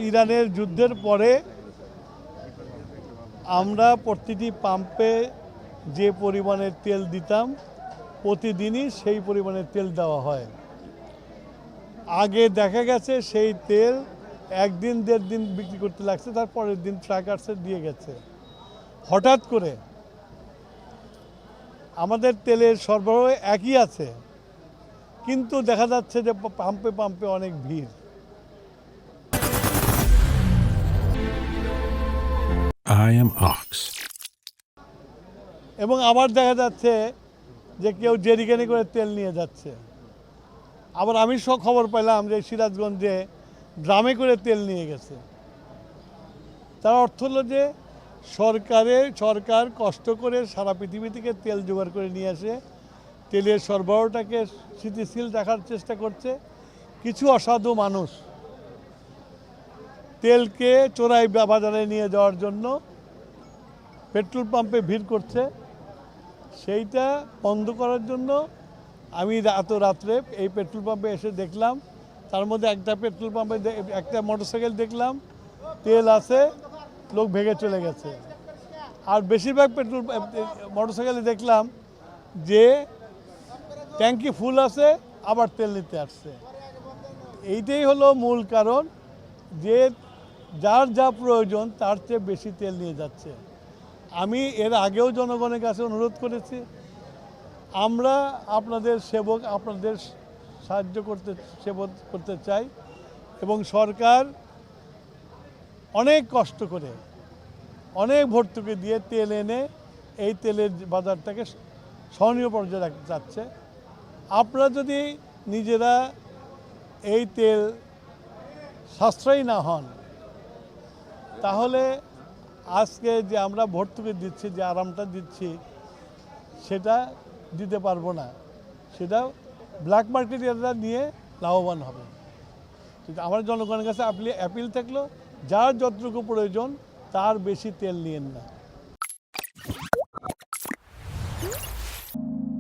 ইরানের যুদ্ধের পরে আমরা প্রতিটি পাম্পে যে পরিমাণের তেল দিতাম প্রতিদিনই সেই পরিমাণের তেল দেওয়া হয়। আগে দেখা গেছে সেই তেল একদিন দেড় দিন বিক্রি করতে লাগছে, তার পরের দিন ট্রাকার্সে দিয়ে গেছে। হঠাৎ করে আমাদের তেলের সরবরাহ একই আছে, কিন্তু দেখা যাচ্ছে যে পাম্পে পাম্পে অনেক ভিড়। I am Ox. এবং আবার দেখা যাচ্ছে যে কেউ জেরিকানি করে তেল নিয়ে যাচ্ছে। আবার আমি খবর পেলাম যে সিরাজগঞ্জে ড্রামে করে তেল নিয়ে গেছে। তার অর্থ হলো যে সরকার কষ্ট করে সারা পৃথিবী থেকে তেল জোগাড় করে নিয়ে আসে, তেলের সরবরাহটাকে স্থিতিশীল রাখার চেষ্টা করছে। কিছু অসাধু মানুষ তেলকে চোরাই বাজারে নিয়ে যাওয়ার জন্য পেট্রোল পাম্পে ভিড় করছে। সেইটা বন্ধ করার জন্য আমি রাত্রে এই পেট্রোল পাম্পে এসে দেখলাম, তার মধ্যে একটা পেট্রোল পাম্পে একটা মোটরসাইকেল দেখলাম, তেল আছে, লোক ভেঙে চলে গেছে। আর বেশিরভাগ মোটরসাইকেলে দেখলাম যে ট্যাঙ্কি ফুল আছে, আবার তেল নিতে আসছে। এইটাই হলো মূল কারণ যে যার যা প্রয়োজন তার চেয়ে বেশি তেল নিয়ে যাচ্ছে। আমি এর আগেও জনগণের কাছে অনুরোধ করেছি, আমরা আপনাদের সেবক, আপনাদের সাহায্য করতে চাই, এবং সরকার অনেক কষ্ট করে অনেক ভর্তুকি দিয়ে তেল এনে এই তেলের বাজারটাকে সহনীয় পর্যায়ে রাখতে চাচ্ছে। আপনারা যদি নিজেরা এই তেল সাশ্রয়ী না হন, তাহলে আজকে যে আমরা ভর্তুকি দিচ্ছি, যে আরামটা দিচ্ছি, সেটা দিতে পারবো না। সেটা ব্ল্যাক মার্কেটিয়াররা নিয়ে লাভবান হবে। আমার জনগণের কাছে অ্যাপিল থাকলো, যার যতটুকু প্রয়োজন তার বেশি তেল নিয়েন না।